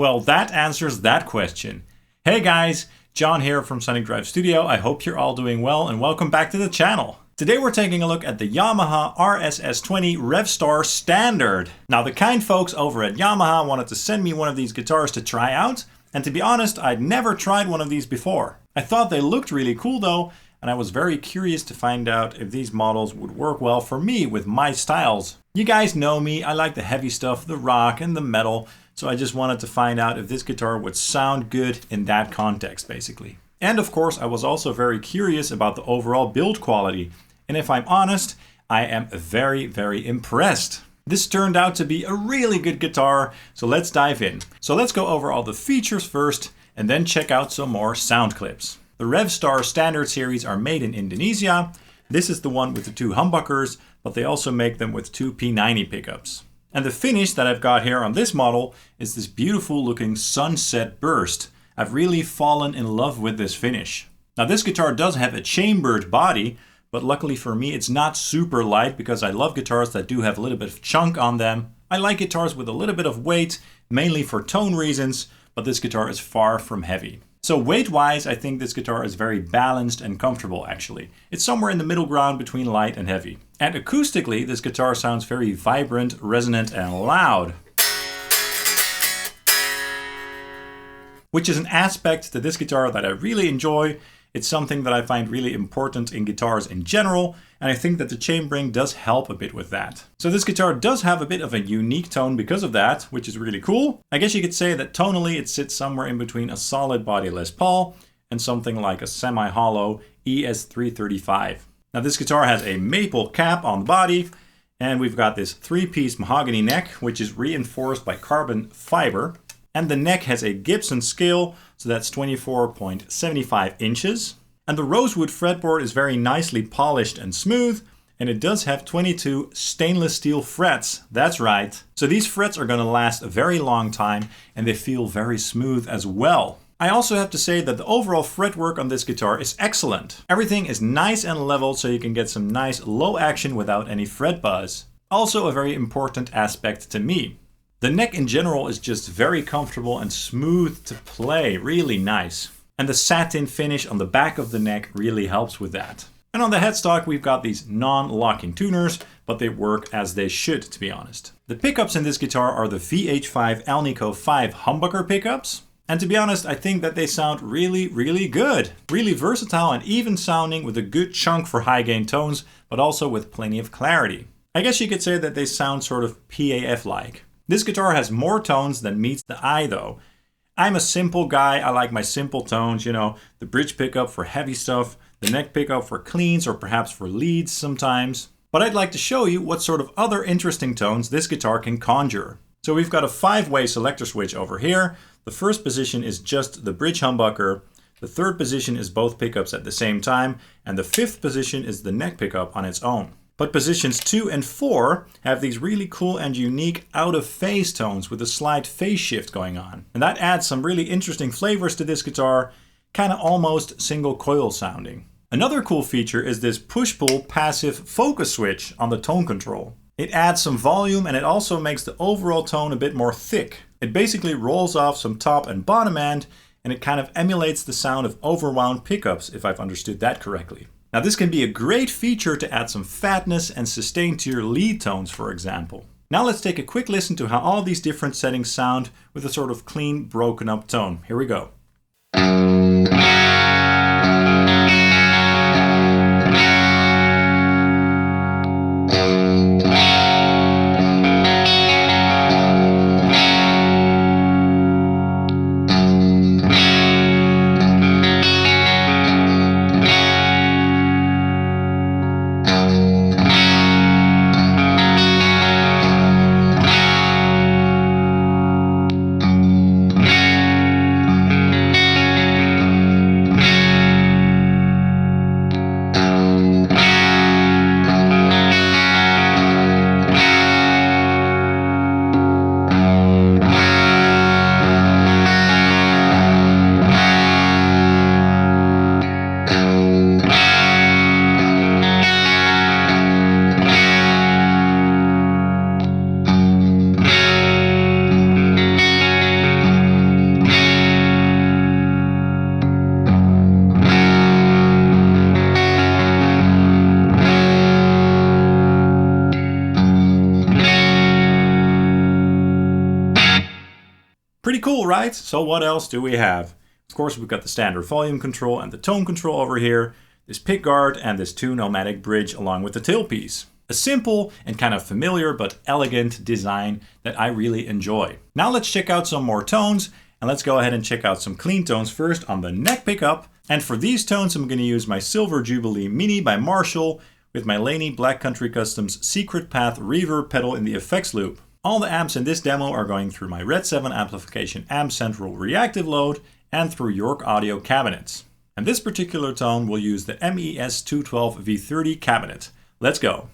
Well, that answers that question. Hey guys, John here from Sonic Drive Studio. I hope you're all doing well and welcome back to the channel. Today we're taking a look at the Yamaha RSS20 REVSTAR Standard. Now the kind folks over at Yamaha wanted to send me one of these guitars to try out, and to be honest, I'd never tried one of these before. I thought they looked really cool though, and I was very curious to find out if these models would work well for me with my styles. You guys know me, I like the heavy stuff, the rock and the metal, so I just wanted to find out if this guitar would sound good in that context, basically. And of course, I was also very curious about the overall build quality. And if I'm honest, I am very, very impressed. This turned out to be a really good guitar, so let's dive in. So let's go over all the features first, and then check out some more sound clips. The REVSTAR Standard series are made in Indonesia. This is the one with the two humbuckers, but they also make them with two P90 pickups. And the finish that I've got here on this model is this beautiful looking sunset burst. I've really fallen in love with this finish. Now this guitar does have a chambered body, but luckily for me it's not super light because I love guitars that do have a little bit of chunk on them. I like guitars with a little bit of weight, mainly for tone reasons, but this guitar is far from heavy. So weight-wise, I think this guitar is very balanced and comfortable actually. It's somewhere in the middle ground between light and heavy. And acoustically, this guitar sounds very vibrant, resonant and loud. Which is an aspect to this guitar that I really enjoy. It's something that I find really important in guitars in general, and I think that the chambering does help a bit with that. So this guitar does have a bit of a unique tone because of that, which is really cool. I guess you could say that tonally it sits somewhere in between a solid body Les Paul and something like a semi-hollow ES335. Now this guitar has a maple cap on the body, and we've got this 3-piece mahogany neck, which is reinforced by carbon fiber. And the neck has a Gibson scale, so that's 24.75 inches. And the rosewood fretboard is very nicely polished and smooth, and it does have 22 stainless steel frets. That's right. So these frets are going to last a very long time, and they feel very smooth as well. I also have to say that the overall fretwork on this guitar is excellent. Everything is nice and level, so you can get some nice low action without any fret buzz. Also a very important aspect to me. The neck in general is just very comfortable and smooth to play, really nice. And the satin finish on the back of the neck really helps with that. And on the headstock we've got these non-locking tuners, but they work as they should, to be honest. The pickups in this guitar are the VH5 Alnico 5 humbucker pickups. And to be honest, I think that they sound really, really good. Really versatile and even sounding with a good chunk for high gain tones, but also with plenty of clarity. I guess you could say that they sound sort of PAF-like. This guitar has more tones than meets the eye though. I'm a simple guy, I like my simple tones, you know, the bridge pickup for heavy stuff, the neck pickup for cleans or perhaps for leads sometimes. But I'd like to show you what sort of other interesting tones this guitar can conjure. So we've got a 5-way selector switch over here. The first position is just the bridge humbucker, the third position is both pickups at the same time, and the fifth position is the neck pickup on its own. But positions 2 and 4 have these really cool and unique out-of-phase tones with a slight phase shift going on. And that adds some really interesting flavors to this guitar, kind of almost single coil sounding. Another cool feature is this push-pull passive focus switch on the tone control. It adds some volume and it also makes the overall tone a bit more thick. It basically rolls off some top and bottom end, and it kind of emulates the sound of overwound pickups, if I've understood that correctly. Now this can be a great feature to add some fatness and sustain to your lead tones, for example. Now let's take a quick listen to how all these different settings sound with a sort of clean, broken up tone. Here we go. Cool, right? So what else do we have? Of course, we've got the standard volume control and the tone control over here, this pickguard and this 2-nomadic bridge along with the tailpiece. A simple and kind of familiar but elegant design that I really enjoy. Now let's check out some more tones, and let's go ahead and check out some clean tones first on the neck pickup. And for these tones, I'm going to use my Silver Jubilee Mini by Marshall with my Laney Black Country Customs Secret Path reverb pedal in the effects loop. All the amps in this demo are going through my Redseven Amplification Amp Central Reactive Load and through York Audio cabinets. And this particular tone will use the MES212 V30 cabinet. Let's go.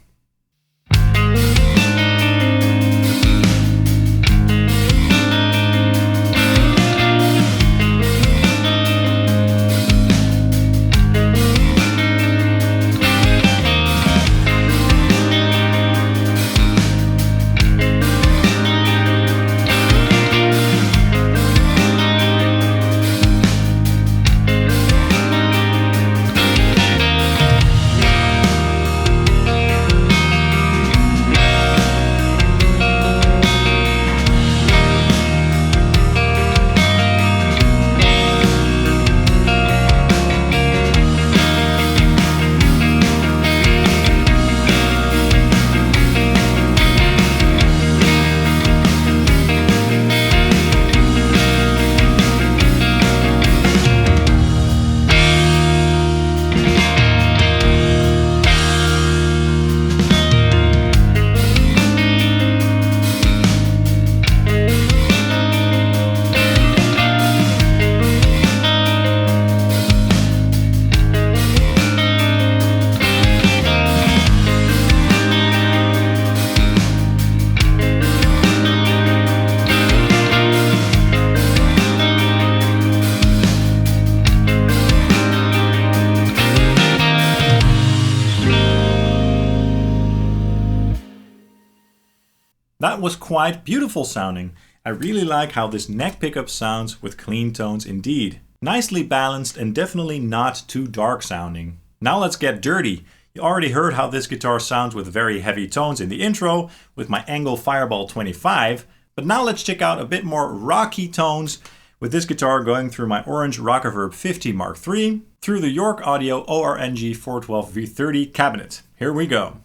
That was quite beautiful sounding. I really like how this neck pickup sounds with clean tones indeed. Nicely balanced and definitely not too dark sounding. Now let's get dirty. You already heard how this guitar sounds with very heavy tones in the intro with my ENGL Fireball 25, but now let's check out a bit more rocky tones with this guitar going through my orange Rockerverb 50 Mark III through the York Audio ORNG 412 V30 cabinet. Here we go.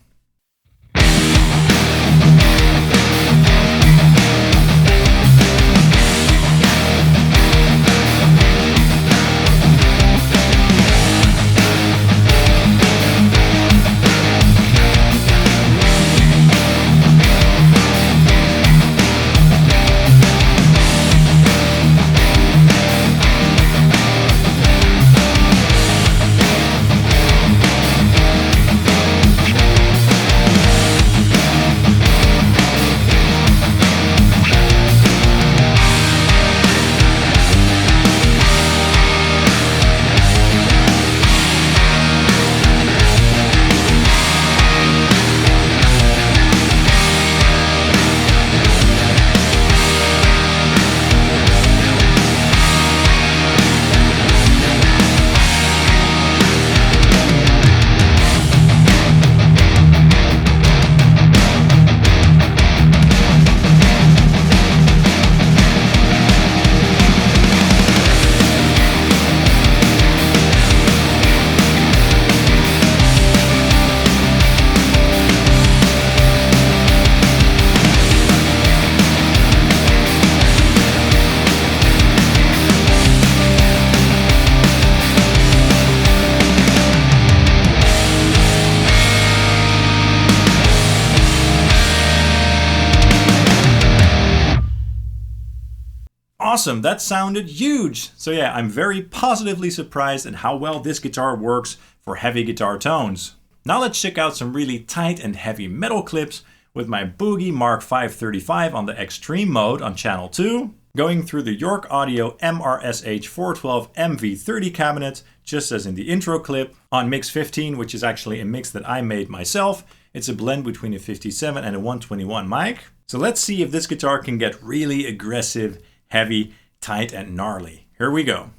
Awesome, that sounded huge! So yeah, I'm very positively surprised at how well this guitar works for heavy guitar tones. Now let's check out some really tight and heavy metal clips with my Boogie Mark 535 on the extreme mode on channel 2, going through the York Audio MRSH 412 MV30 cabinet, just as in the intro clip, on mix 15, which is actually a mix that I made myself. It's a blend between a 57 and a 121 mic. So let's see if this guitar can get really aggressive, heavy, tight, and gnarly. Here we go.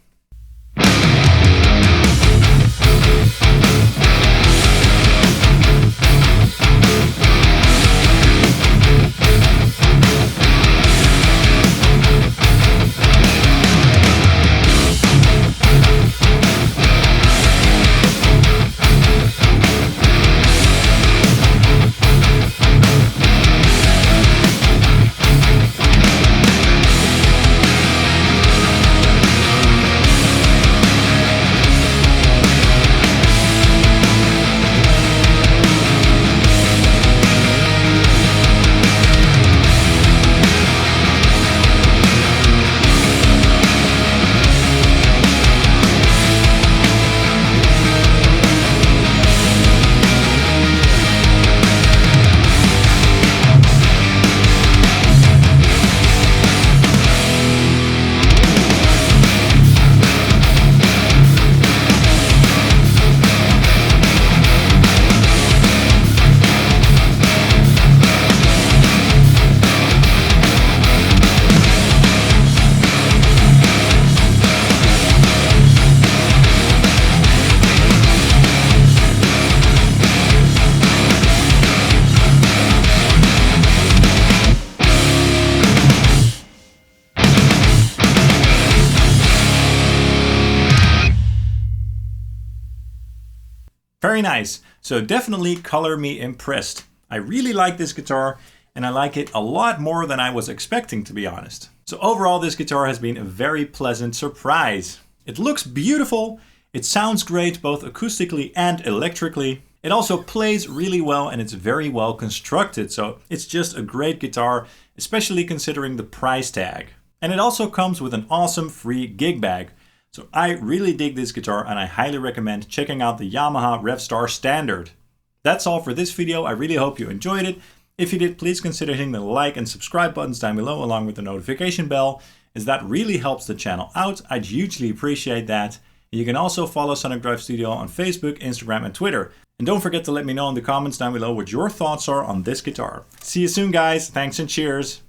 Very nice. So definitely color me impressed. I really like this guitar, and I like it a lot more than I was expecting, to be honest. So overall, this guitar has been a very pleasant surprise. It looks beautiful. It sounds great both acoustically and electrically. It also plays really well, and it's very well constructed. So it's just a great guitar, especially considering the price tag. And it also comes with an awesome free gig bag. So I really dig this guitar, and I highly recommend checking out the Yamaha REVSTAR Standard. That's all for this video. I really hope you enjoyed it. If you did, please consider hitting the like and subscribe buttons down below along with the notification bell, as that really helps the channel out. I'd hugely appreciate that. You can also follow Sonic Drive Studio on Facebook, Instagram, and Twitter. And don't forget to let me know in the comments down below what your thoughts are on this guitar. See you soon, guys. Thanks and cheers.